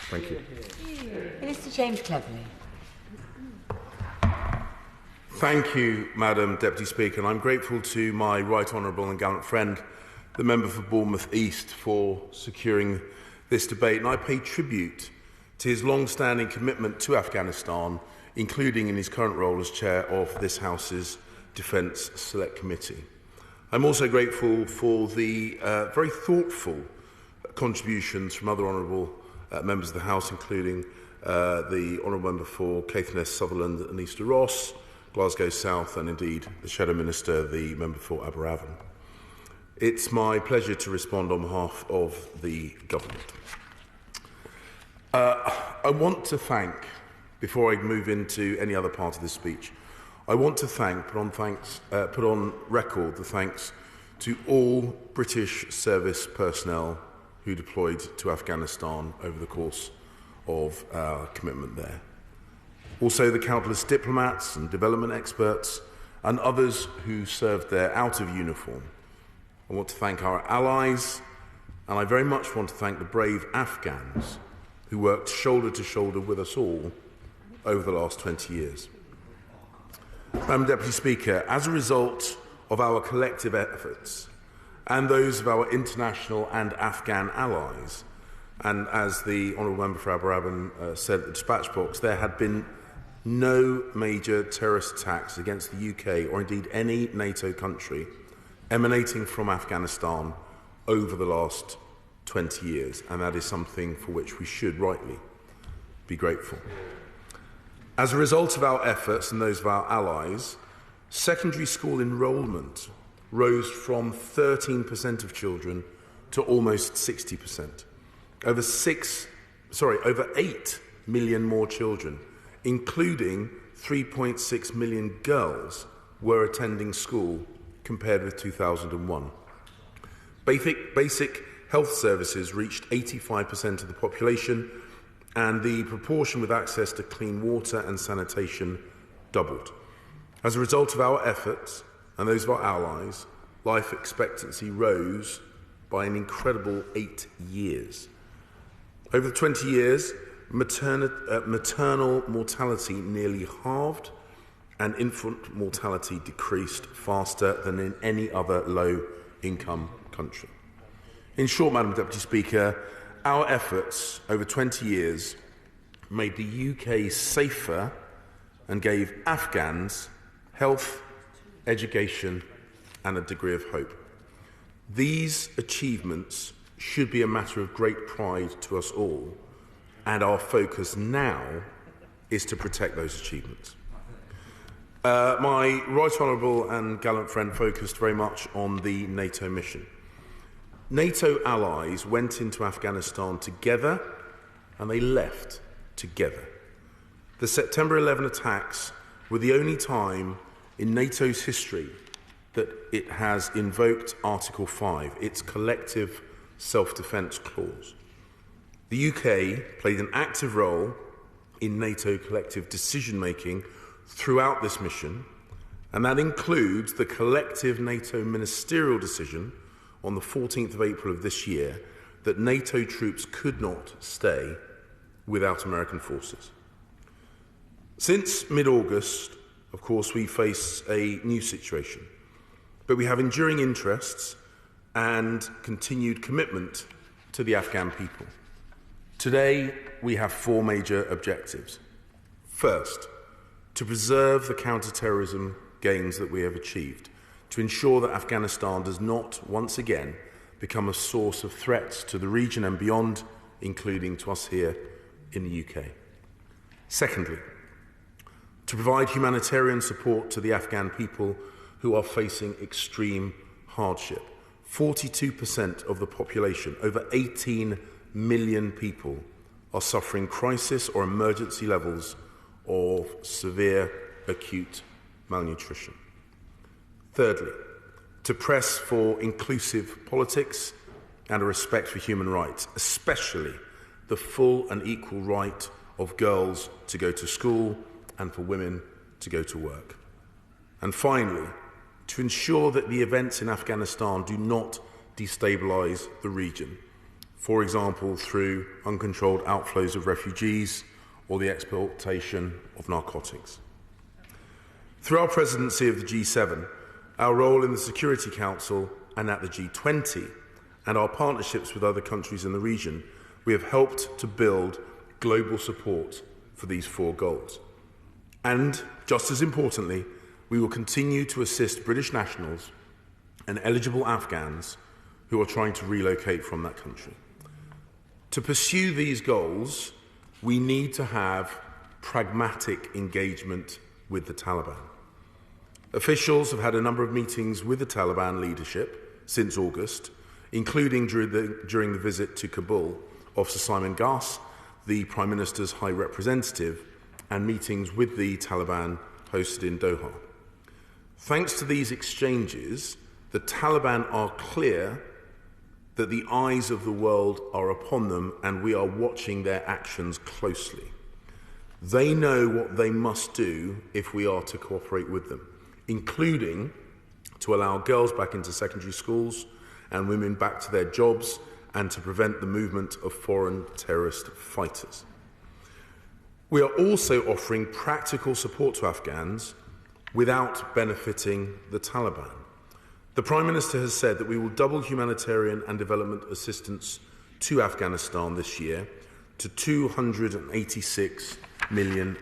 Thank you. Minister James Cleverly. Thank you, Madam Deputy Speaker, and I'm grateful to my right honourable and gallant friend, the member for Bournemouth East, for securing this debate, and I pay tribute to his long-standing commitment to Afghanistan, including in his current role as chair of this House's Defence Select Committee. I'm also grateful for the very thoughtful contributions from other honourable members of the House, including the honourable member for Caithness, Sutherland and Easter Ross, Glasgow South, and indeed the Shadow Minister, the member for Aberavon. It's my pleasure to respond on behalf of the Government. I want to thank, before I move into any other part of this speech, I want to put on record the thanks to all British service personnel who deployed to Afghanistan over the course of our commitment there. Also the countless diplomats and development experts and others who served there out of uniform. I want to thank our allies, and I very much want to thank the brave Afghans who worked shoulder to shoulder with us all over the last 20 years. Madam Deputy Speaker, as a result of our collective efforts and those of our international and Afghan allies, and as the honourable member for Aberavon said at the dispatch box, there had been no major terrorist attacks against the UK or indeed any NATO country emanating from Afghanistan over the last 20 years, and that is something for which we should rightly be grateful. As a result of our efforts and those of our allies, secondary school enrolment rose from 13% of children to almost 60%. Over 8 million more children, including 3.6 million girls, were attending school compared with 2001. Basic health services reached 85% of the population, and the proportion with access to clean water and sanitation doubled. As a result of our efforts and those of our allies, life expectancy rose by an incredible 8 years. Over the 20 years, maternal mortality nearly halved and infant mortality decreased faster than in any other low-income country. In short, Madam Deputy Speaker, our efforts over 20 years made the UK safer and gave Afghans health, education and a degree of hope. These achievements should be a matter of great pride to us all, and our focus now is to protect those achievements. My right honourable and gallant friend focused very much on the NATO mission. NATO allies went into Afghanistan together and they left together. The September 11 attacks were the only time in NATO's history that it has invoked Article 5, its collective self-defence clause. The UK played an active role in NATO collective decision-making throughout this mission, and that includes the collective NATO ministerial decision on the 14th of April of this year that NATO troops could not stay without American forces. Since mid-August, of course, we face a new situation, but we have enduring interests and continued commitment to the Afghan people. Today, we have 4 major objectives. First, to preserve the counter-terrorism gains that we have achieved, to ensure that Afghanistan does not once again become a source of threats to the region and beyond, including to us here in the UK. Secondly, to provide humanitarian support to the Afghan people who are facing extreme hardship. 42% of the population, over 18 million people, are suffering crisis or emergency levels of severe acute malnutrition. Thirdly, to press for inclusive politics and a respect for human rights, especially the full and equal right of girls to go to school and for women to go to work. And finally, to ensure that the events in Afghanistan do not destabilise the region. for example through uncontrolled outflows of refugees or the exportation of narcotics. Through our presidency of the G7, our role in the Security Council and at the G20, and our partnerships with other countries in the region, we have helped to build global support for these 4 goals. And, just as importantly, we will continue to assist British nationals and eligible Afghans who are trying to relocate from that country. To pursue these goals, we need to have pragmatic engagement with the Taliban. Officials have had a number of meetings with the Taliban leadership since August, including during the visit to Kabul of Sir Simon Gass, the Prime Minister's High Representative, and meetings with the Taliban hosted in Doha. Thanks to these exchanges, the Taliban are clear that the eyes of the world are upon them and we are watching their actions closely. They know what they must do if we are to cooperate with them, including to allow girls back into secondary schools and women back to their jobs and to prevent the movement of foreign terrorist fighters. We are also offering practical support to Afghans without benefiting the Taliban. The Prime Minister has said that we will double humanitarian and development assistance to Afghanistan this year to £286 million.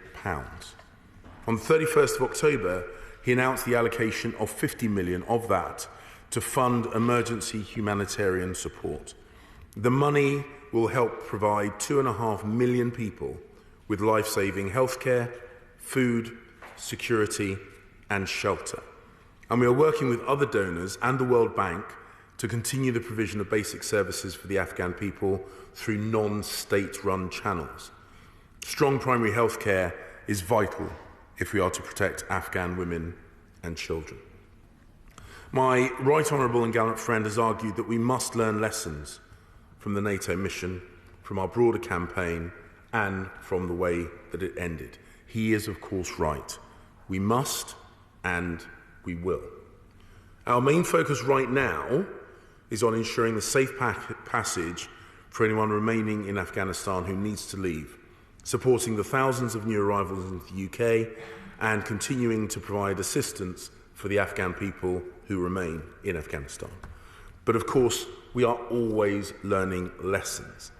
On the 31st of October, he announced the allocation of £50 million of that to fund emergency humanitarian support. The money will help provide 2.5 million people with life-saving healthcare, food, security and shelter. And we are working with other donors and the World Bank to continue the provision of basic services for the Afghan people through non-state-run channels. Strong primary health care is vital if we are to protect Afghan women and children. My right honourable and gallant friend has argued that we must learn lessons from the NATO mission, from our broader campaign, and from the way that it ended. He is, of course, right. We must and we will. Our main focus right now is on ensuring the safe passage for anyone remaining in Afghanistan who needs to leave, supporting the thousands of new arrivals into the UK, and continuing to provide assistance for the Afghan people who remain in Afghanistan. But of course, we are always learning lessons.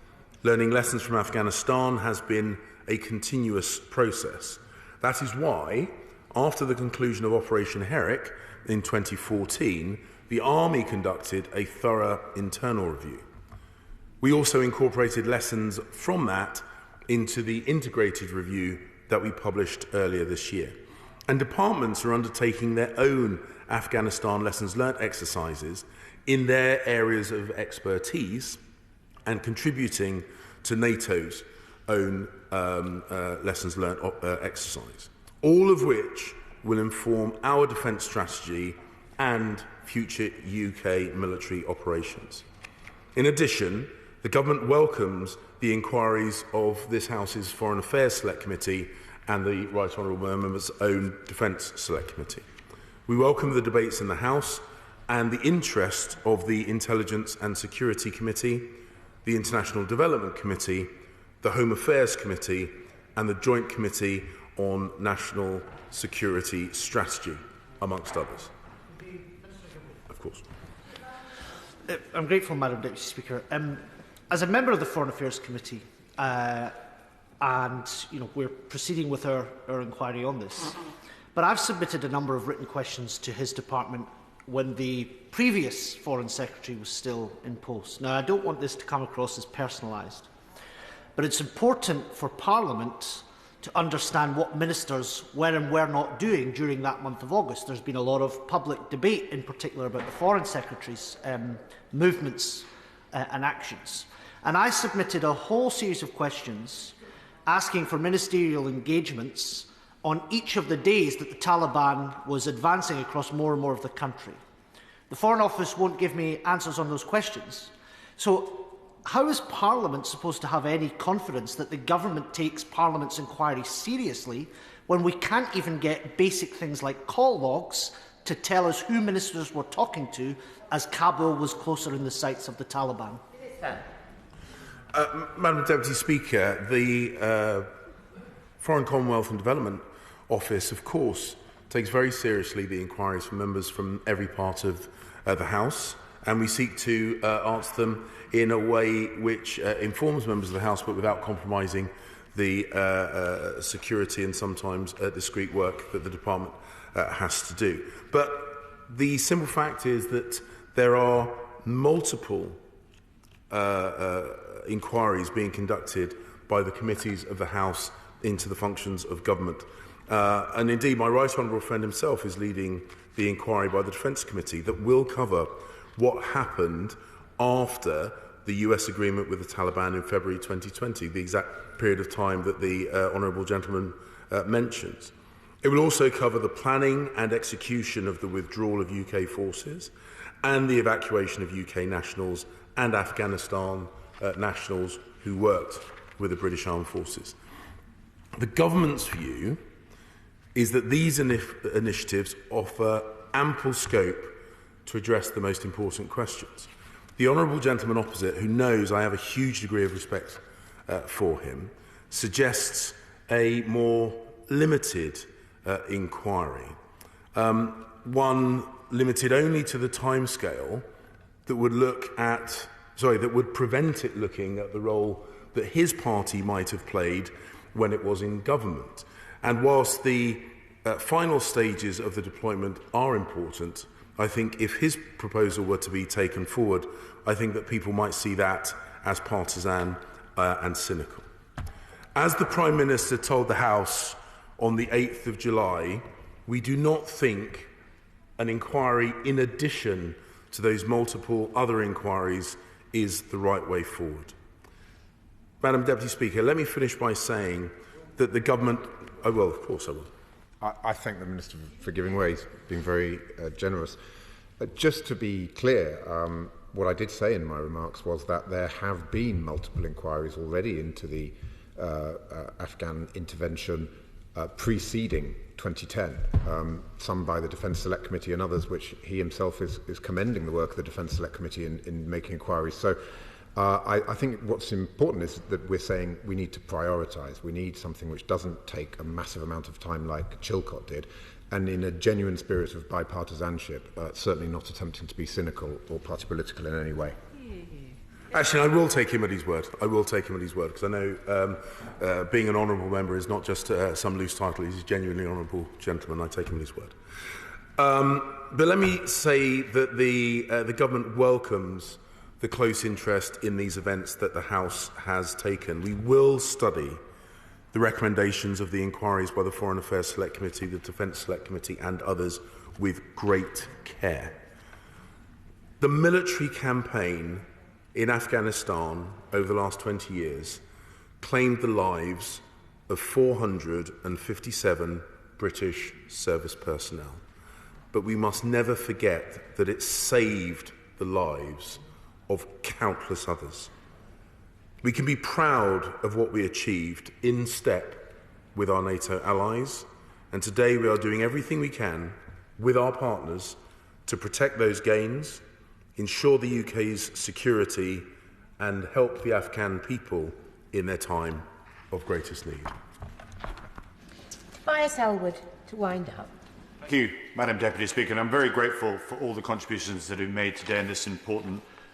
Learning lessons from Afghanistan has been a continuous process. That is why, after the conclusion of Operation Herrick in 2014, the Army conducted a thorough internal review. We also incorporated lessons from that into the integrated review that we published earlier this year. And departments are undertaking their own Afghanistan lessons learnt exercises in their areas of expertise and contributing to NATO's own lessons learnt exercise, all of which will inform our defence strategy and future UK military operations. In addition, the Government welcomes the inquiries of this House's Foreign Affairs Select Committee and the Right Honourable Member's own Defence Select Committee. We welcome the debates in the House and the interest of the Intelligence and Security Committee, the International Development Committee, the Home Affairs Committee and the Joint Committee on National Security Strategy, amongst others. Of course. I'm grateful, Madam Deputy Speaker. As a member of the Foreign Affairs Committee, and we're proceeding with our inquiry on this, but I've submitted a number of written questions to his department when the previous Foreign Secretary was still in post. Now, I don't want this to come across as personalised, but it's important for Parliament to understand what ministers were and were not doing during that month of August. There's been a lot of public debate, in particular, about the Foreign Secretary's movements and actions. And I submitted a whole series of questions asking for ministerial engagements on each of the days that the Taliban was advancing across more and more of the country. The Foreign Office won't give me answers on those questions. So how is Parliament supposed to have any confidence that the government takes Parliament's inquiry seriously when we can't even get basic things like call logs to tell us who ministers were talking to as Kabul was closer in the sights of the Taliban? Madam Deputy Speaker, the Foreign, Commonwealth and Development Office, of course, takes very seriously the inquiries from members from every part of the House, and we seek to answer them in a way which informs members of the House but without compromising the security and sometimes discreet work that the Department has to do. But the simple fact is that there are multiple inquiries being conducted by the committees of the House into the functions of government. And indeed, my right honourable friend himself is leading the inquiry by the Defence Committee that will cover what happened after the US agreement with the Taliban in February 2020, the exact period of time that the honourable gentleman mentions. It will also cover the planning and execution of the withdrawal of UK forces and the evacuation of UK nationals and Afghanistan nationals who worked with the British Armed Forces. The government's view is that these initiatives offer ample scope to address the most important questions. The honourable gentleman opposite, who knows I have a huge degree of respect for him, suggests a more limited inquiry, one limited only to the timescale that would that would prevent it looking at the role that his party might have played when it was in government. And whilst the final stages of the deployment are important, I think if his proposal were to be taken forward, I think that people might see that as partisan and cynical. As the Prime Minister told the House on the 8th of July, we do not think an inquiry in addition to those multiple other inquiries is the right way forward. Madam Deputy Speaker, let me finish by saying that the government... I will, of course I will. I thank the Minister for giving way. He's been very generous. Just to be clear, what I did say in my remarks was that there have been multiple inquiries already into the Afghan intervention preceding 2010, some by the Defence Select Committee and others, which he himself is commending the work of the Defence Select Committee in making inquiries. So I think what's important is that we're saying we need to prioritise. We need something which doesn't take a massive amount of time like Chilcot did, and in a genuine spirit of bipartisanship, certainly not attempting to be cynical or party political in any way. Actually, I will take him at his word. I will take him at his word, because I know being an honourable member is not just some loose title. He's a genuinely honourable gentleman. I take him at his word. But let me say that the government welcomes the close interest in these events that the House has taken. We will study the recommendations of the inquiries by the Foreign Affairs Select Committee, the Defence Select Committee and others with great care. The military campaign in Afghanistan over the last 20 years claimed the lives of 457 British service personnel. But we must never forget that it saved the lives of countless others. We can be proud of what we achieved in step with our NATO allies, and today we are doing everything we can with our partners to protect those gains, ensure the UK's security, and help the Afghan people in their time of greatest need. Tobias Elwood, to wind up. Thank you, Madam Deputy Speaker, and I'm very grateful for all the contributions that have been made today in this important